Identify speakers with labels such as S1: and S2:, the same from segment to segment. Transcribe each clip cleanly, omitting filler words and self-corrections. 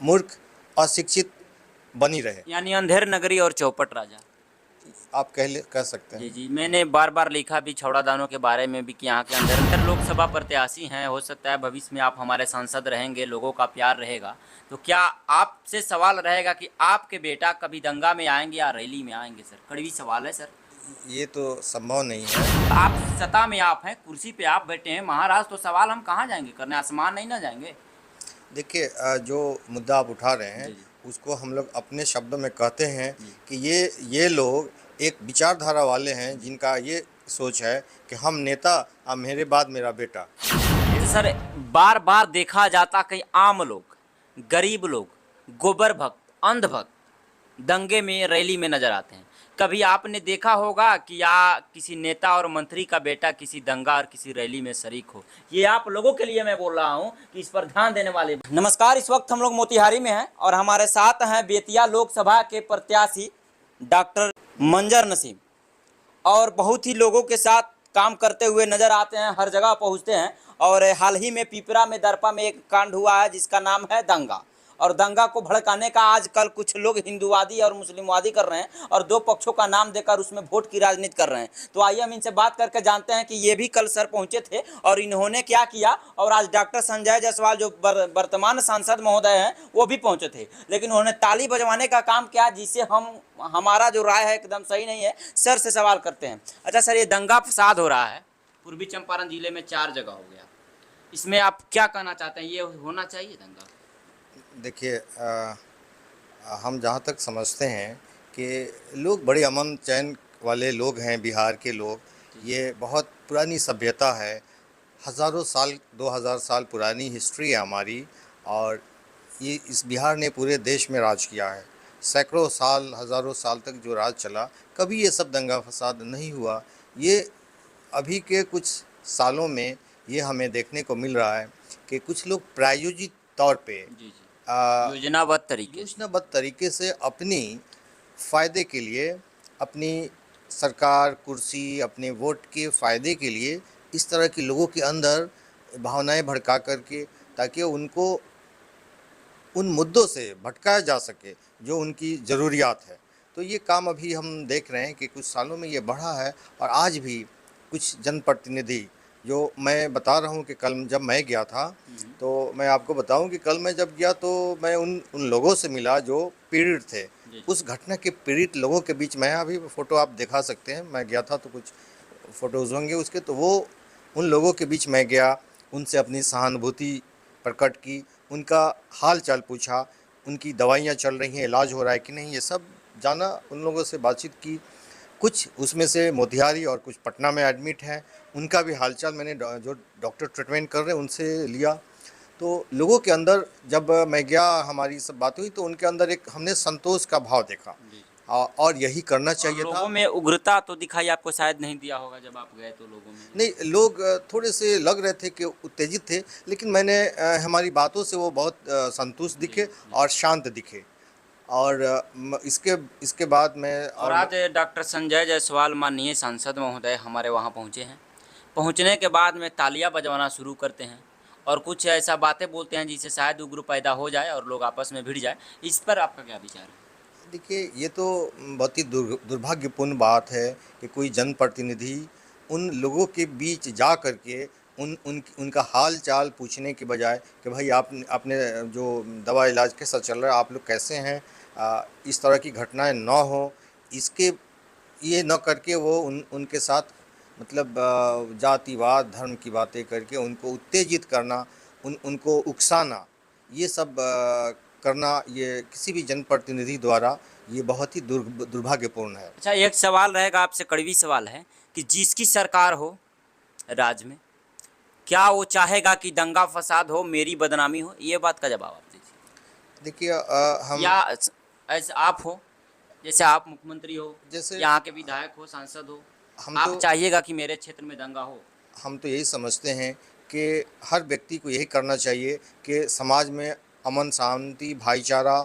S1: मूर्ख, अशिक्षित बनी रहे।
S2: यानी अंधेर नगरी और चौपट राजा।
S1: आप कह सकते
S2: जी
S1: हैं।
S2: जी, मैंने बार बार लिखा भी छौड़ा दानों के बारे में भी कि यहाँ के अंदर लोकसभा प्रत्याशी हैं, हो सकता है भविष्य में आप हमारे सांसद रहेंगे, लोगों का प्यार रहेगा। तो क्या आपसे सवाल रहेगा कि आपके बेटा कभी दंगा में आएंगे या रैली में आएंगे? सर, कड़वी सवाल है सर।
S1: ये तो संभव नहीं है।
S2: आप सत्ता में आप हैं, कुर्सी पे आप बैठे हैं महाराज, तो सवाल हम कहाँ जाएंगे करने? आसमान नहीं ना जाएंगे?
S1: देखिए, जो मुद्दा आप उठा रहे हैं
S2: जी जी
S1: उसको हम लोग अपने शब्दों में कहते हैं
S2: जी।
S1: कि ये लोग एक विचारधारा वाले हैं जिनका ये सोच है कि हम नेता, अब मेरे बाद मेरा बेटा।
S2: सर, बार बार देखा जाता कई आम लोग, गरीब लोग, गोबर भक्त, अंध भक्त दंगे में, रैली में नजर आते हैं। कभी आपने देखा होगा कि या किसी नेता और मंत्री का बेटा किसी दंगा और किसी रैली में शरीक हो? ये आप लोगों के लिए मैं बोल रहा हूं कि इस पर ध्यान देने वाले। नमस्कार, इस वक्त हम लोग मोतिहारी में हैं और हमारे साथ हैं बेतिया लोकसभा के प्रत्याशी डॉक्टर मंजर नसीम, और बहुत ही लोगों के साथ काम करते हुए नजर आते हैं, हर जगह पहुंचते हैं। और हाल ही में पिपरा में, दरपा में एक कांड हुआ है जिसका नाम है दंगा, और दंगा को भड़काने का आजकल कुछ लोग हिंदूवादी और मुस्लिमवादी कर रहे हैं और दो पक्षों का नाम देकर उसमें वोट की राजनीति कर रहे हैं। तो आइए हम इनसे बात करके जानते हैं कि ये भी कल सर पहुंचे थे और इन्होंने क्या किया, और आज डॉक्टर संजय जायसवाल जो वर्तमान सांसद महोदय हैं वो भी पहुंचे थे, लेकिन उन्होंने ताली बजवाने का काम किया, जिससे हमारा जो राय है एकदम सही नहीं है। सर से सवाल करते हैं। अच्छा सर, ये दंगा फसाद हो रहा है पूर्वी चंपारण जिले में 4 जगह हो गया, इसमें आप क्या कहना चाहते हैं? ये होना चाहिए दंगा?
S1: देखिए, हम जहाँ तक समझते हैं कि लोग बड़े अमन चैन वाले लोग हैं, बिहार के लोग। ये बहुत पुरानी सभ्यता है, हज़ारों साल, 2000 साल पुरानी हिस्ट्री है हमारी। और ये इस बिहार ने पूरे देश में राज किया है, सैकड़ों साल, हज़ारों साल तक जो राज चला, कभी ये सब दंगा फसाद नहीं हुआ। ये अभी के कुछ सालों में ये हमें देखने को मिल रहा है कि कुछ लोग प्रायोजित तौर पे
S2: जी जी, योजनाबद्ध तरीके
S1: से अपनी फ़ायदे के लिए, अपनी सरकार, कुर्सी, अपने वोट के फ़ायदे के लिए इस तरह के लोगों के अंदर भावनाएं भड़का करके, ताकि उनको उन मुद्दों से भटकाया जा सके जो उनकी ज़रूरियात है। तो ये काम अभी हम देख रहे हैं कि कुछ सालों में ये बढ़ा है। और आज भी कुछ जनप्रतिनिधि, जो मैं बता रहा हूँ कि कल जब मैं गया था, तो मैं आपको बताऊं कि कल मैं जब गया तो मैं उन लोगों से मिला जो पीड़ित थे। उस घटना के पीड़ित लोगों के बीच मैं, अभी फ़ोटो आप दिखा सकते हैं, मैं गया था तो कुछ फ़ोटोज़ होंगे उसके, तो वो उन लोगों के बीच मैं गया, उनसे अपनी सहानुभूति प्रकट की, उनका हाल चाल पूछा, उनकी दवाइयाँ चल रही हैं, इलाज हो रहा है कि नहीं, ये सब जाना, उन लोगों से बातचीत की। कुछ उसमें से मोतिहारी और कुछ पटना में एडमिट हैं, उनका भी हालचाल मैंने जो डॉक्टर ट्रीटमेंट कर रहे हैं उनसे लिया। तो लोगों के अंदर जब मैं गया, हमारी सब बात हुई, तो उनके अंदर एक हमने संतोष का भाव देखा। और यही करना चाहिए था।
S2: लोगों में उग्रता तो दिखाई आपको शायद नहीं दिया होगा जब आप गए, तो लोगों में
S1: नहीं, लोग थोड़े से लग रहे थे कि उत्तेजित थे, लेकिन मैंने हमारी बातों से वो बहुत संतुष्ट दिखे और शांत दिखे। और इसके बाद मैं
S2: और आज डॉक्टर संजय जायसवाल माननीय सांसद महोदय हमारे वहाँ पहुँचे हैं। पहुँचने के बाद में तालियां बजवाना शुरू करते हैं और कुछ ऐसा बातें बोलते हैं जिससे शायद उग्र पैदा हो जाए और लोग आपस में भिड़ जाए। इस पर आपका क्या विचार है?
S1: देखिए, ये तो बहुत ही दुर्भाग्यपूर्ण बात है कि कोई जनप्रतिनिधि उन लोगों के बीच जा कर के उनका हाल चाल पूछने के बजाय कि भाई आपने जो दवा इलाज कैसा चल रहा है, आप लोग कैसे हैं, इस तरह की घटनाएं ना हो, इसके ये न करके वो उनके साथ मतलब जातिवाद, धर्म की बातें करके उनको उत्तेजित करना, उनको उकसाना, ये सब करना, ये किसी भी जनप्रतिनिधि द्वारा ये बहुत ही दुर्भाग्यपूर्ण है।
S2: अच्छा, एक सवाल रहेगा आपसे, कड़वी सवाल है कि जिसकी सरकार हो राज्य में, क्या वो चाहेगा कि दंगा फसाद हो, मेरी बदनामी हो? ये बात का जवाब आप दीजिए।
S1: देखिए, हम
S2: या ऐसे आप हो, जैसे आप मुख्यमंत्री हो,
S1: जैसे
S2: यहाँ के विधायक हो, सांसद हो,
S1: हम
S2: आप
S1: तो
S2: चाहिएगा कि मेरे क्षेत्र में दंगा हो?
S1: हम तो यही समझते हैं कि हर व्यक्ति को यही करना चाहिए कि समाज में अमन, शांति, भाईचारा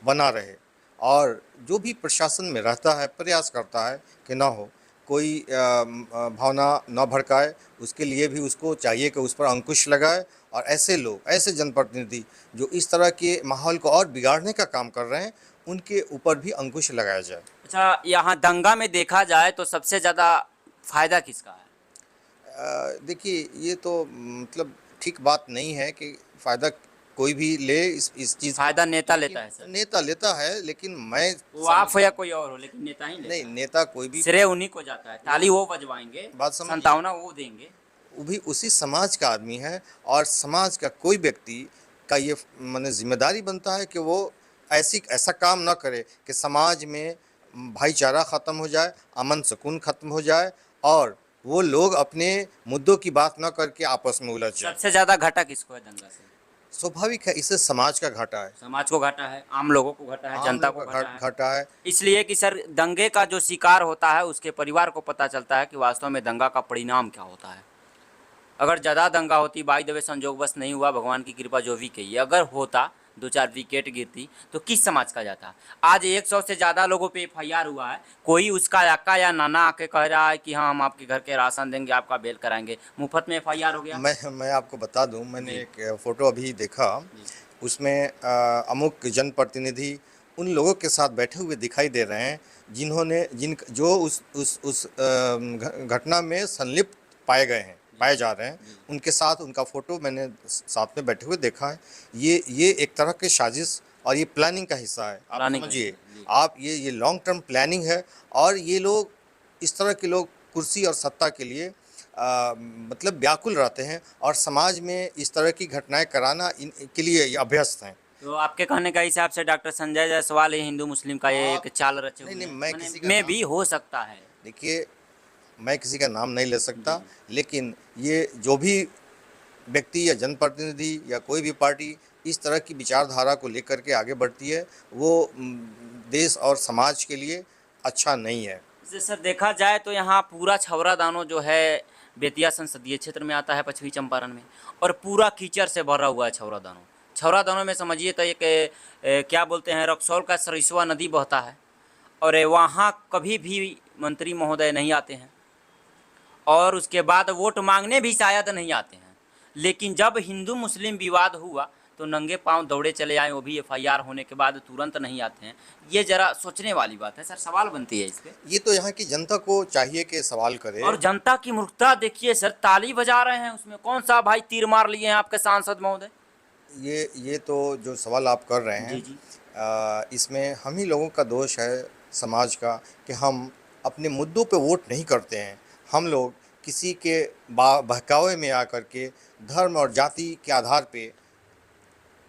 S1: बना रहे। और जो भी प्रशासन में रहता है प्रयास करता है कि ना हो, कोई भावना न भड़काए, उसके लिए भी उसको चाहिए कि उस पर अंकुश लगाए और ऐसे लोग, ऐसे जनप्रतिनिधि जो इस तरह के माहौल को और बिगाड़ने का काम कर रहे हैं, उनके ऊपर भी अंकुश लगाया जाए।
S2: अच्छा, यहाँ दंगा में देखा जाए तो सबसे ज़्यादा फ़ायदा किसका है?
S1: देखिए, ये तो मतलब ठीक बात नहीं है कि फ़ायदा कोई भी ले इस चीज़ का,
S2: फ़ायदा नेता लेता
S1: लेकिन
S2: है सर।
S1: नेता लेता है, लेकिन मैं
S2: वो आप हो
S1: समझता
S2: या
S1: हूँ
S2: कोई और हो, लेकिन नेता ही
S1: नहीं,
S2: लेता है।
S1: नेता कोई भी
S2: श्रेय उन्हीं को जाता है,
S1: वो
S2: ताली वो बजवाएँगे,
S1: बात समझिए,
S2: संतावना वो देंगे।
S1: वो भी उसी समाज का आदमी है और समाज का कोई व्यक्ति का ये माने ज़िम्मेदारी बनता है कि वो ऐसा काम ना करे कि समाज में भाईचारा ख़त्म हो जाए, अमन सुकून ख़त्म हो जाए और वो लोग अपने मुद्दों की बात ना करके आपस में उलझ जाएँ।
S2: सबसे ज़्यादा घाटा किसको है दंगा से?
S1: स्वाभाविक है, इससे समाज का घाटा है,
S2: समाज को घाटा है, आम लोगों को घाटा है,
S1: आम
S2: जनता
S1: लोग
S2: को
S1: का
S2: घाटा है।
S1: घाटा है।
S2: इसलिए कि सर दंगे का जो शिकार होता है उसके परिवार को पता चलता है कि वास्तव में दंगा का परिणाम क्या होता है। अगर ज़्यादा दंगा होती, बाय द वे संजोगवश नहीं हुआ, भगवान की कृपा जो भी कही, अगर होता 2-4 विकेट गिरती तो किस समाज का जाता? आज 100 से ज़्यादा लोगों पे एफआईआर हुआ है, कोई उसका अक्का या नाना आके कह रहा है कि हाँ हम आपके घर के राशन देंगे, आपका बेल कराएंगे, मुफ्त में एफआईआर हो गया।
S1: मैं आपको बता दूं, मैंने
S2: जी
S1: एक फ़ोटो अभी देखा,
S2: जी
S1: उसमें अमुक जनप्रतिनिधि उन लोगों के साथ बैठे हुए दिखाई दे रहे हैं जिन्होंने जिन जो उस घटना में संलिप्त
S2: जी
S1: पाए जा रहे हैं,
S2: जी।
S1: उनके साथ उनका फ़ोटो मैंने साथ में बैठे हुए देखा है। ये एक तरह की साजिश और ये प्लानिंग का हिस्सा है, आप
S2: प्लानिंग का
S1: समझिए।
S2: हिस्सा है जी।
S1: आप ये लॉन्ग टर्म प्लानिंग है और ये लोग, इस तरह के लोग कुर्सी और सत्ता के लिए मतलब व्याकुल रहते हैं और समाज में इस तरह की घटनाएं कराना इनके लिए ये अभ्यस्त हैं।
S2: तो आपके कहने का हिसाब से डॉक्टर संजय जायसवाल ही हिंदू मुस्लिम का ये एक
S1: आप
S2: चाल रचे
S1: नहीं,
S2: हुए
S1: नहीं,
S2: हैं,
S1: मैं
S2: माने
S1: किसी का
S2: में
S1: नाम
S2: भी हो सकता है।
S1: देखिए, मैं किसी का नाम नहीं ले
S2: जी
S1: सकता,
S2: जी
S1: लेकिन ये जो भी व्यक्ति या जनप्रतिनिधि या कोई भी पार्टी इस तरह की विचारधारा को लेकर के आगे बढ़ती है, वो देश और समाज के लिए अच्छा नहीं है।
S2: जैसे सर देखा जाए तो यहाँ पूरा छौरा दानो जो है बेतिया संसदीय क्षेत्र में आता है, पश्चिमी चंपारण में, और पूरा कीचड़ से भरा हुआ है छौरा दानो। छौरा दानो में समझिए तो एक क्या बोलते हैं, रक्सौल का सरिस्वा नदी बहता है, और वहाँ कभी भी मंत्री महोदय नहीं आते हैं, और उसके बाद वोट मांगने भी शायद नहीं आते हैं। लेकिन जब हिंदू मुस्लिम विवाद हुआ तो नंगे पांव दौड़े चले आए, वो भी एफआईआर होने के बाद तुरंत नहीं आते हैं। ये ज़रा सोचने वाली बात है सर, सवाल बनती है इस पे।
S1: ये तो यहाँ की जनता को चाहिए कि सवाल करे।
S2: और जनता की मूर्खता देखिए सर, ताली बजा रहे हैं, उसमें कौन सा भाई तीर मार लिए हैं आपके सांसद महोदय।
S1: ये तो जो सवाल आप कर रहे हैं,
S2: जी जी
S1: इसमें हम ही लोगों का दोष है, समाज का, कि हम अपने मुद्दों पे वोट नहीं करते हैं। हम लोग किसी के बहकावे में आकर के धर्म और जाति के आधार पे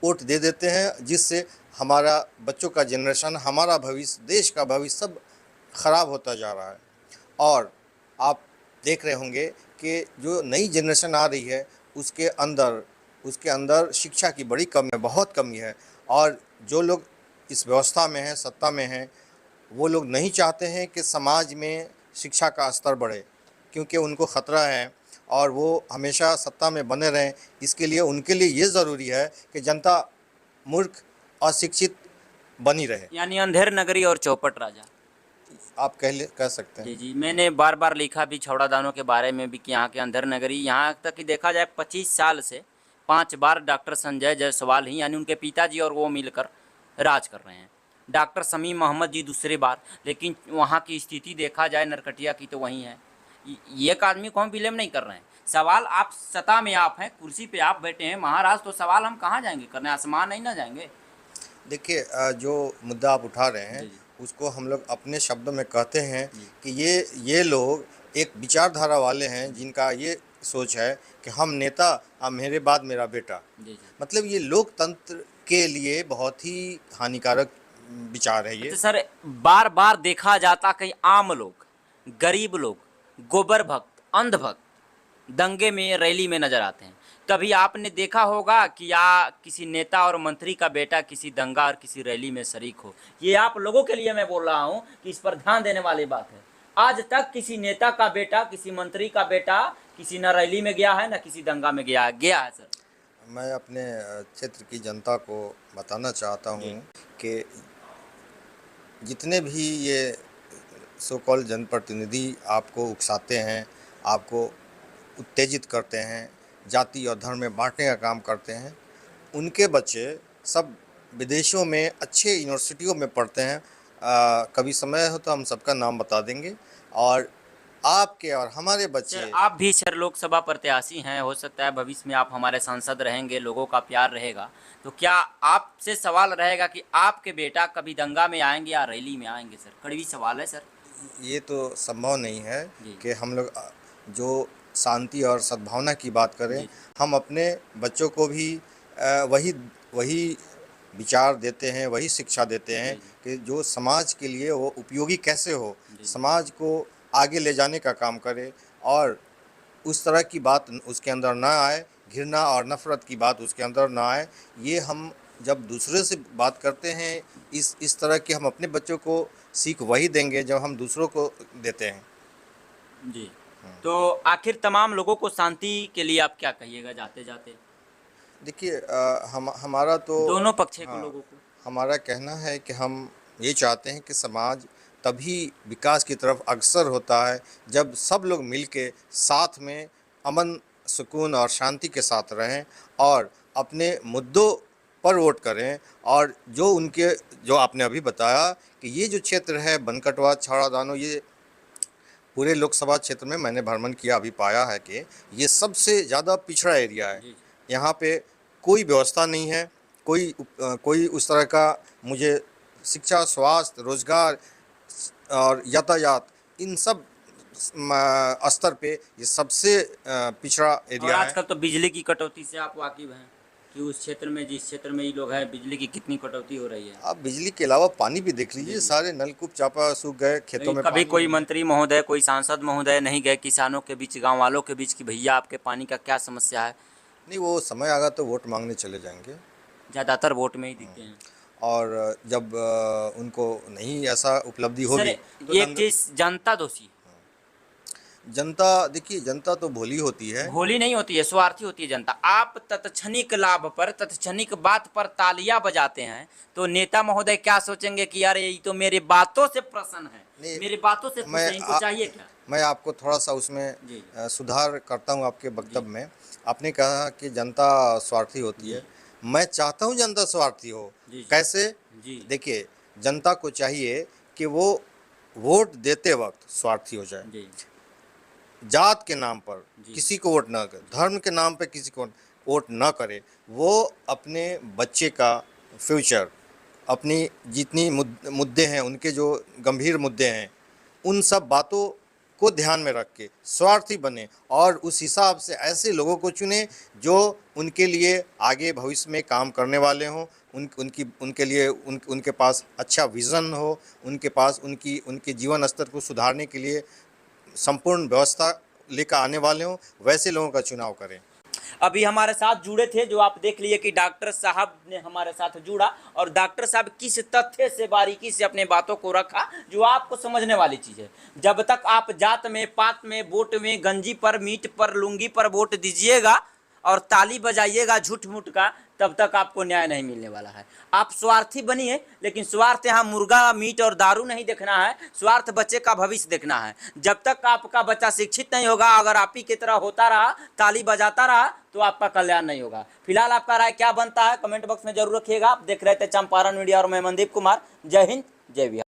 S1: वोट दे देते हैं, जिससे हमारा बच्चों का जनरेशन, हमारा भविष्य, देश का भविष्य सब खराब होता जा रहा है। और आप देख रहे होंगे कि जो नई जनरेशन आ रही है, उसके अंदर शिक्षा की बड़ी कमी है, बहुत कमी है। और जो लोग इस व्यवस्था में हैं, सत्ता में हैं, वो लोग नहीं चाहते हैं कि समाज में शिक्षा का स्तर बढ़े, क्योंकि उनको ख़तरा है और वो हमेशा सत्ता में बने रहें। इसके लिए उनके लिए ये ज़रूरी है कि जनता मूर्ख, अशिक्षित बनी रहे।
S2: यानी अंधेर नगरी और चौपट राजा।
S1: आप कह सकते
S2: जी
S1: हैं।
S2: जी, मैंने बार बार लिखा भी छौड़ा दानों के बारे में भी कि यहाँ के अंधेर नगरी, यहाँ तक कि देखा जाए 25 साल से 5 बार डॉक्टर संजय जायसवाल ही यानी उनके पिताजी और वो मिलकर राज कर रहे हैं। डॉक्टर समीम अहमद जी दूसरी बार, लेकिन वहाँ की स्थिति देखा जाए नरकटिया की तो वहीं है। ये एक आदमी को हम ब्लेम नहीं कर रहे हैं, सवाल आप सत्ता में आप हैं, कुर्सी पे आप बैठे हैं महाराज, तो सवाल हम कहाँ जाएंगे करने, आसमान नहीं ना जाएंगे।
S1: देखिए, जो मुद्दा आप उठा रहे हैं,
S2: जी जी
S1: उसको हम लोग अपने शब्दों में कहते हैं
S2: जी
S1: कि ये लोग एक विचारधारा वाले हैं, जिनका ये सोच है कि हम नेता, अब मेरे बाद मेरा बेटा।
S2: जी जी।
S1: मतलब ये लोकतंत्र के लिए बहुत ही हानिकारक विचार है ये।
S2: तो सर बार बार देखा जाता कई आम लोग, गरीब लोग, गोबर भक्त, अंध भक्त दंगे में रैली में नजर आते हैं। कभी आपने देखा होगा कि या किसी नेता और मंत्री का बेटा किसी दंगा और किसी रैली में शरीक हो? ये आप लोगों के लिए मैं बोल रहा हूँ कि इस पर ध्यान देने वाली बात है। आज तक किसी नेता का बेटा, किसी मंत्री का बेटा किसी न रैली में गया है न किसी दंगा में गया है सर।
S1: मैं अपने क्षेत्र की जनता को बताना चाहता
S2: जी
S1: हूँ कि जितने भी ये सो कॉल्ड जनप्रतिनिधि आपको उकसाते हैं, आपको उत्तेजित करते हैं, जाति और धर्म में बांटने का काम करते हैं, उनके बच्चे सब विदेशों में अच्छे यूनिवर्सिटियों में पढ़ते हैं। कभी समय हो तो हम सबका नाम बता देंगे। और आपके और हमारे
S2: सर
S1: बच्चे
S2: आप भी सर लोकसभा प्रत्याशी हैं, हो सकता है भविष्य में आप हमारे सांसद रहेंगे, लोगों का प्यार रहेगा, तो क्या आपसे सवाल रहेगा कि आपके बेटा कभी दंगा में आएंगे या रैली में आएंगे? सर कड़वी सवाल है सर।
S1: ये तो संभव नहीं है
S2: जी
S1: कि हम लोग जो शांति और सद्भावना की बात करें,
S2: जी
S1: हम अपने बच्चों को भी वही वही विचार देते हैं, वही शिक्षा देते हैं
S2: जी
S1: कि जो समाज के लिए वो उपयोगी कैसे हो,
S2: जी
S1: समाज को आगे ले जाने का काम करे, और उस तरह की बात उसके अंदर ना आए, घृणा और नफ़रत की बात उसके अंदर ना आए। ये हम जब दूसरे से बात करते हैं, इस तरह की हम अपने बच्चों को सीख वही देंगे जब हम दूसरों को देते हैं।
S2: जी। तो आखिर तमाम लोगों को शांति के लिए आप क्या कहिएगा जाते जाते,
S1: देखिए, हमारा तो
S2: दोनों पक्ष के
S1: हाँ,
S2: लोगों को?
S1: हमारा कहना है कि हम ये चाहते हैं कि समाज तभी विकास की तरफ अग्रसर होता है जब सब लोग मिलके साथ में अमन, सुकून और शांति के साथ रहें और अपने मुद्दों पर वोट करें। और जो आपने अभी बताया कि ये जो क्षेत्र है बनकटवा, छाड़ा दानो, ये पूरे लोकसभा क्षेत्र में मैंने भ्रमण किया, अभी पाया है कि ये सबसे ज़्यादा पिछड़ा एरिया है।
S2: जी
S1: यहाँ पे कोई व्यवस्था नहीं है, कोई उस तरह का, मुझे शिक्षा, स्वास्थ्य, रोजगार और यातायात, इन सब स्तर पे ये सबसे पिछड़ा
S2: और
S1: एरिया है।
S2: आजकल तो बिजली की कटौती से आप वाकिफ हैं कि उस क्षेत्र में, जिस क्षेत्र में ये लोग हैं, बिजली की कितनी कटौती हो रही है।
S1: आप बिजली के अलावा पानी भी देख लीजिए,
S2: जी।
S1: सारे नलकूप चापा सूख गए, खेतों में
S2: कभी
S1: पानी
S2: कोई
S1: नहीं है।
S2: मंत्री महोदय, कोई सांसद महोदय नहीं गए किसानों के बीच, गांव वालों के बीच कि भैया आपके पानी का क्या समस्या है?
S1: नहीं, वो समय आगा तो वोट मांगने चले जाएंगे।
S2: ज़्यादातर वोट में ही दिखते हैं।
S1: और जब उनको नहीं ऐसा उपलब्धि
S2: सर
S1: होगी तो
S2: एक चीज़, जनता दोषी है।
S1: जनता, देखिए जनता तो भोली होती है।
S2: भोली नहीं होती है, स्वार्थी होती है जनता। आप तत्क्षणिक लाभ पर, तत्क्षणिक बात पर तालियां बजाते हैं तो नेता महोदय क्या सोचेंगे कि यार ये तो मेरी बातों से प्रसन्न है,
S1: नहीं,
S2: मेरी बातों से खुश है, इनको चाहिए क्या?
S1: मैं आपको थोड़ा सा उसमें
S2: जी
S1: सुधार करता हूँ आपके
S2: जी
S1: वक्तव्य में। आपने कहा कि जनता स्वार्थी होती
S2: जी
S1: है, मैं चाहता हूँ जनता स्वार्थी हो।
S2: जी
S1: कैसे?
S2: जी
S1: देखिए, जनता को चाहिए कि वो वोट देते वक्त स्वार्थी हो जाए,
S2: जी
S1: जात के नाम पर
S2: जी
S1: किसी को वोट ना करे, धर्म के नाम पर किसी को वोट ना करे। वो अपने बच्चे का फ्यूचर, अपनी जितनी मुद्दे हैं, उनके जो गंभीर मुद्दे हैं, उन सब बातों को ध्यान में रख के स्वार्थी बने और उस हिसाब से ऐसे लोगों को चुने जो उनके लिए आगे भविष्य में काम करने वाले हों, उनके लिए उनके पास अच्छा विज़न हो, उनके पास उनके जीवन स्तर को सुधारने के लिए संपूर्ण व्यवस्था लेकर आने वाले हों, वैसे लोगों का चुनाव करें।
S2: अभी हमारे साथ जुड़े थे, जो आप देख लिए कि डॉक्टर साहब ने हमारे साथ जुड़ा, और डॉक्टर साहब किस तथ्य से, बारीकी से अपने बातों को रखा जो आपको समझने वाली चीज़ है। जब तक आप जात में, पात में, वोट में, गंजी पर, मीट पर, लुंगी पर वोट दीजिएगा और ताली बजाइएगा झूठ मूठ का, तब तक आपको न्याय नहीं मिलने वाला है। आप स्वार्थी बनिए, लेकिन स्वार्थ यहाँ मुर्गा, मीट और दारू नहीं देखना है, स्वार्थ बच्चे का भविष्य देखना है। जब तक आपका बच्चा शिक्षित नहीं होगा, अगर आप ही की तरह होता रहा, ताली बजाता रहा, तो आपका कल्याण नहीं होगा। फिलहाल आपका राय क्या बनता है कमेंट बॉक्स में जरूर रखिएगा। आप देख रहे थे चंपारण मीडिया और मैं मनदीप कुमार। जय हिंद, जय बिहार।